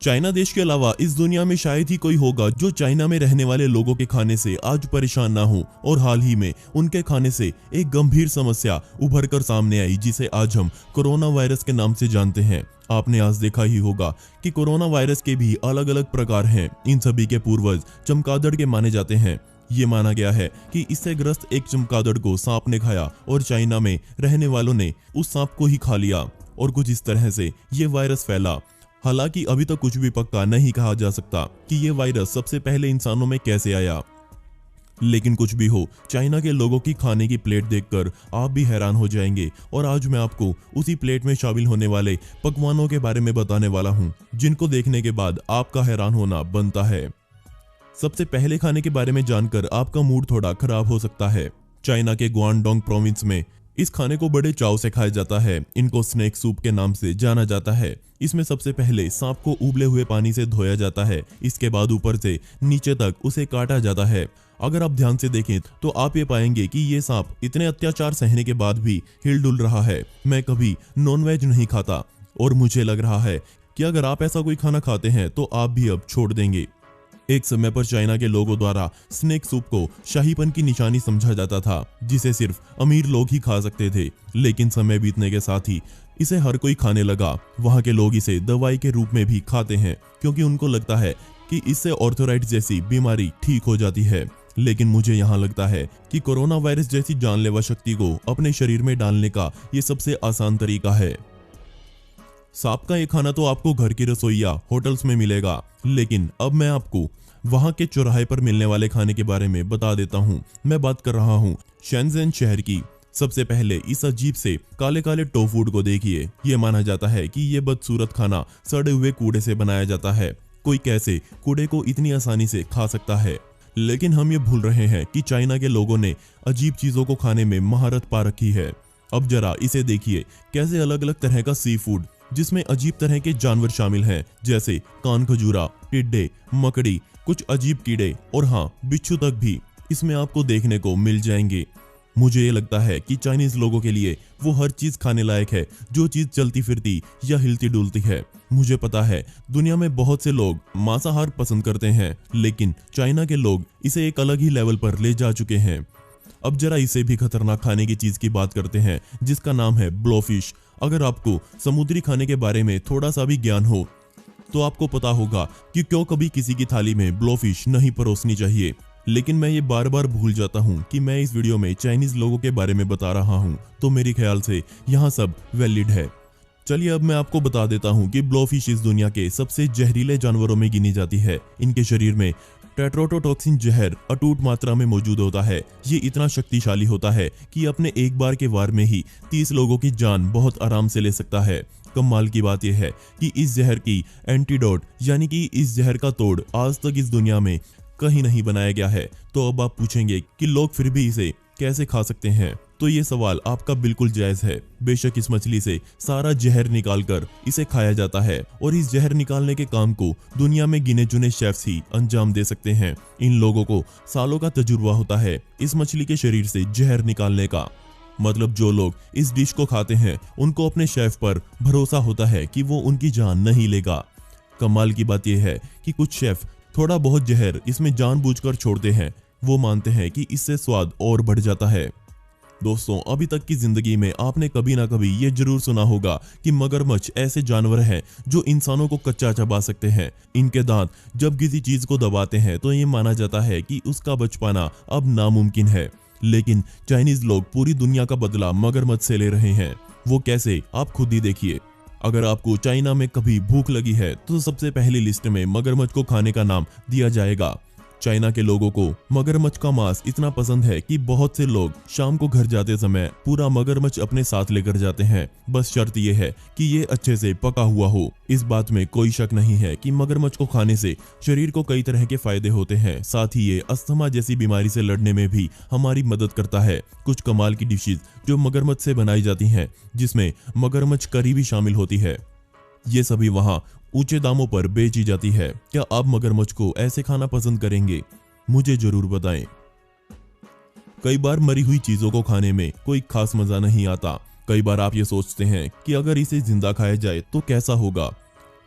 China देश के अलावा इस दुनिया में शायद ही कोई होगा जो चाइना में रहने वाले लोगों के खाने से आज परेशान ना हो। और हाल ही में उनके खाने से एक गंभीर समस्या उभर कर सामने आई, जिसे आज हम कोरोना वायरस के नाम से जानते हैं। आपने आज देखा ही होगा कि कोरोना वायरस के भी अलग अलग प्रकार हैं। इन सभी के पूर्वज चमगादड़ के माने जाते हैं। ये माना गया है कि इससे ग्रस्त एक चमगादड़ को सांप ने खाया और चाइना में रहने वालों ने उस सांप को ही खा लिया और कुछ इस तरह से ये वायरस फैला। हालांकि अभी तक कुछ भी पक्का नहीं कहा जा सकता कि ये वायरस सबसे पहले इंसानों में कैसे आया। लेकिन कुछ भी हो, चाइना के लोगों की खाने की प्लेट देखकर आप भी हैरान हो जाएंगे। और आज मैं आपको उसी प्लेट में शामिल होने वाले पकवानों के बारे में बताने वाला हूं, जिनको देखने के बाद आपका हैरान होना बनता है। सबसे पहले खाने के बारे में जानकर आपका मूड थोड़ा खराब हो सकता है। चाइना के ग्वांगडोंग प्रोविंस में इस खाने को बड़े चाव से खाया जाता है। इनको स्नेक सूप के नाम से जाना जाता है। इसमें सबसे पहले सांप को उबले हुए पानी से धोया जाता है। इसके बाद ऊपर से नीचे तक उसे काटा जाता है। अगर आप ध्यान से देखें तो आप ये पाएंगे कि ये सांप इतने अत्याचार सहने के बाद भी हिलडुल रहा है। मैं कभी नॉनवेज नहीं खाता और मुझे लग रहा है कि अगर आप ऐसा कोई खाना खाते हैं तो आप भी अब छोड़ देंगे। एक समय पर चाइना के लोगों द्वारा स्नेक सूप को शाहीपन की निशानी समझा जाता था, जिसे सिर्फ अमीर लोग ही खा सकते थे। लेकिन समय बीतने के साथ ही इसे हर कोई खाने लगा। वहां के लोग इसे दवाई के रूप में भी खाते हैं, क्योंकि उनको लगता है कि इससे ऑर्थराइटिस जैसी बीमारी ठीक हो जाती है। लेकिन मुझे यहाँ लगता है कि कोरोना वायरस जैसी जानलेवा शक्ति को अपने शरीर में डालने का ये सबसे आसान तरीका है। सांप का ये खाना तो आपको घर की रसोई या होटल्स में मिलेगा, लेकिन अब मैं आपको वहां के चौराहे पर मिलने वाले खाने के बारे में बता देता हूं। मैं बात कर रहा हूं शेंज़ेन शहर की। सबसे पहले इस अजीब से काले काले टोफूड को देखिए। ये माना जाता है कि ये बदसूरत खाना सड़े हुए कूड़े से बनाया जाता है। कोई कैसे कूड़े को इतनी आसानी से खा सकता है? लेकिन हम ये भूल रहे हैं कि चाइना के लोगों ने अजीब चीजों को खाने में महारत पा रखी है। अब जरा इसे देखिए, कैसे अलग अलग तरह का सी फूड जिसमें अजीब तरह के जानवर शामिल हैं, जैसे कान खजूरा, टिड्डे, मकड़ी, कुछ अजीब कीड़े और हाँ, बिच्छू तक भी इसमें आपको देखने को मिल जाएंगे। मुझे ये लगता है कि चाइनीज लोगों के लिए वो हर चीज खाने लायक है जो चीज चलती फिरती या हिलती डुलती है। मुझे पता है दुनिया में बहुत से लोग मांसाहार पसंद करते हैं, लेकिन चाइना के लोग इसे एक अलग ही लेवल पर ले जा चुके हैं। अब जरा इसे भी खतरनाक खाने की चीज की बात करते हैं, जिसका नाम है ब्लोफिश। अगर आपको समुद्री खाने के बारे में थोड़ा सा भी ज्ञान हो तो आपको पता होगा कि क्यों कभी किसी की थाली में ब्लोफिश नहीं परोसनी चाहिए। लेकिन मैं ये बार बार भूल जाता हूँ कि मैं इस वीडियो में चाइनीज लोगों के बारे में बता रहा हूँ, तो मेरे ख्याल से यहाँ सब वैलिड है। चलिए अब मैं आपको बता देता हूँ कि ब्लोफिश इस दुनिया के सबसे जहरीले जानवरों में गिनी जाती है। इनके शरीर में टेट्रोडोटॉक्सिन जहर अटूट मात्रा में मौजूद होता है। ये इतना शक्तिशाली होता है कि अपने एक बार के वार में ही 30 लोगों की जान बहुत आराम से ले सकता है। कमाल की बात यह है कि इस जहर की एंटीडोट यानी कि इस जहर का तोड़ आज तक इस दुनिया में कहीं नहीं बनाया गया है। तो अब आप पूछेंगे कि लोग फिर भी इसे कैसे खा सकते हैं? तो ये सवाल आपका बिल्कुल जायज है। बेशक इस मछली से सारा जहर निकालकर इसे खाया जाता है और इस जहर निकालने के काम को दुनिया में गिने चुने शेफ्स ही अंजाम दे सकते हैं। इन लोगों को सालों का तजुर्बा होता है इस मछली के शरीर से जहर निकालने का। मतलब जो लोग इस डिश को खाते हैं उनको अपने शेफ पर भरोसा होता है कि वो उनकी जान नहीं लेगा। कमाल की बात यह है कि कुछ शेफ थोड़ा बहुत जहर इसमें जानबूझकर छोड़ते हैं। वो मानते हैं कि इससे स्वाद और बढ़ जाता है। दोस्तों, अभी तक की जिंदगी में आपने कभी ना कभी ये जरूर सुना होगा कि मगरमच्छ ऐसे जानवर हैं जो इंसानों को कच्चा चबा सकते हैं। इनके दांत जब किसी चीज को दबाते हैं तो ये माना जाता है कि उसका बच पाना अब नामुमकिन है। लेकिन चाइनीज लोग पूरी दुनिया का बदला मगरमच्छ से ले रहे हैं। वो कैसे, आप खुद ही देखिए। अगर आपको चाइना में कभी भूख लगी है तो सबसे पहली लिस्ट में मगरमच्छ को खाने का नाम दिया जाएगा। चाइना के लोगों को मगरमच्छ का मांस इतना पसंद है कि बहुत से लोग शाम को घर जाते समय पूरा मगरमच्छ अपने साथ लेकर जाते हैं। बस शर्त यह है कि ये अच्छे से पका हुआ हो। इस बात में कोई शक नहीं है कि मगरमच्छ को खाने से शरीर को कई तरह के फायदे होते हैं। साथ ही ये अस्थमा जैसी बीमारी से लड़ने में भी हमारी मदद करता है। कुछ कमाल की डिशेज जो मगरमच्छ से बनाई जाती हैं, जिसमें मगरमच्छ करी भी शामिल होती है, ये सभी वहाँ ऊंचे दामों पर बेची जाती है। क्या आप मगरमच्छ को ऐसे खाना पसंद करेंगे? मुझे जरूर बताएं। कई बार मरी हुई चीजों को खाने में कोई खास मजा नहीं आता। कई बार आप ये सोचते हैं कि अगर इसे जिंदा खाया जाए तो कैसा होगा।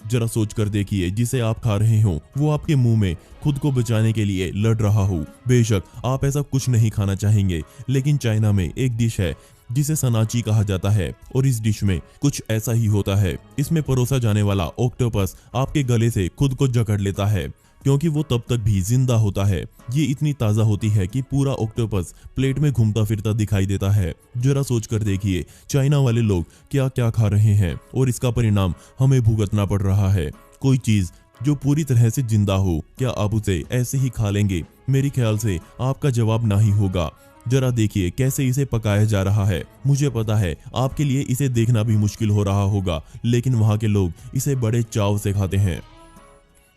जरा सोच कर देखिए, जिसे आप खा रहे हो वो आपके मुंह में खुद को बचाने के लिए लड़ रहा हो। बेशक आप ऐसा कुछ नहीं खाना चाहेंगे, लेकिन चाइना में एक डिश है जिसे सनाची कहा जाता है और इस डिश में कुछ ऐसा ही होता है। इसमें परोसा जाने वाला ऑक्टोपस आपके गले से खुद को जकड़ लेता है, क्योंकि वो तब तक भी जिंदा होता है। ये इतनी ताज़ा होती है कि पूरा ऑक्टोपस प्लेट में घूमता फिरता दिखाई देता है। जरा सोच कर देखिए, चाइना वाले लोग क्या क्या खा रहे हैं और इसका परिणाम हमें भुगतना पड़ रहा है। कोई चीज़ जो पूरी तरह से जिंदा हो, क्या आप उसे ऐसे ही खा लेंगे? मेरे ख्याल से आपका जवाब ना ही होगा। जरा देखिए कैसे इसे पकाया जा रहा है। मुझे पता है आपके लिए इसे देखना भी मुश्किल हो रहा होगा, लेकिन वहाँ के लोग इसे बड़े चाव से खाते हैं।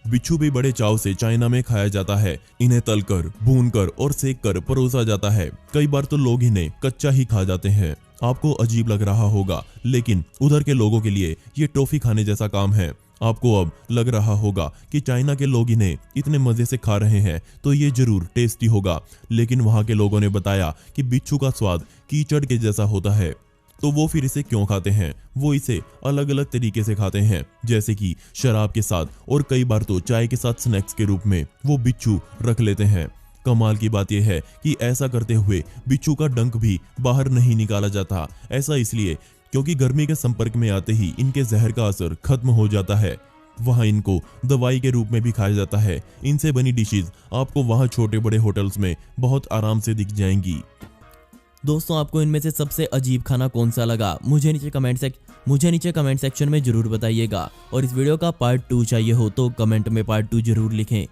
बिच्छू भी बड़े चाव से चाइना में खाया जाता है। इन्हें तलकर, भूनकर और सेक कर परोसा जाता है। कई बार तो लोग इन्हें कच्चा ही खा जाते हैं। आपको अजीब लग रहा होगा, लेकिन उधर के लोगों के लिए ये टॉफी खाने जैसा काम है। आपको अब लग रहा होगा कि चाइना के लोग इन्हें इतने मजे से खा रहे हैं तो ये जरूर टेस्टी होगा, लेकिन वहाँ के लोगों ने बताया कि बिच्छू का स्वाद कीचड़ के जैसा होता है। तो वो फिर इसे क्यों खाते हैं? वो इसे अलग अलग तरीके से खाते हैं, जैसे कि शराब के साथ और कई बार तो चाय के साथ स्नैक्स के रूप में वो बिच्छू रख लेते हैं। कमाल की बात यह है कि ऐसा करते हुए बिच्छू का डंक भी बाहर नहीं निकाला जाता। ऐसा इसलिए क्योंकि गर्मी के संपर्क में आते ही इनके जहर का असर खत्म हो जाता है। वहाँ इनको दवाई के रूप में भी खाया जाता है। इनसे बनी डिशेज आपको वहाँ छोटे बड़े होटल्स में बहुत आराम से दिख जाएंगी। दोस्तों, आपको इनमें से सबसे अजीब खाना कौन सा लगा? मुझे नीचे कमेंट सेक्शन में जरूर बताइएगा। और इस वीडियो का पार्ट 2 चाहिए हो तो कमेंट में पार्ट 2 जरूर लिखें।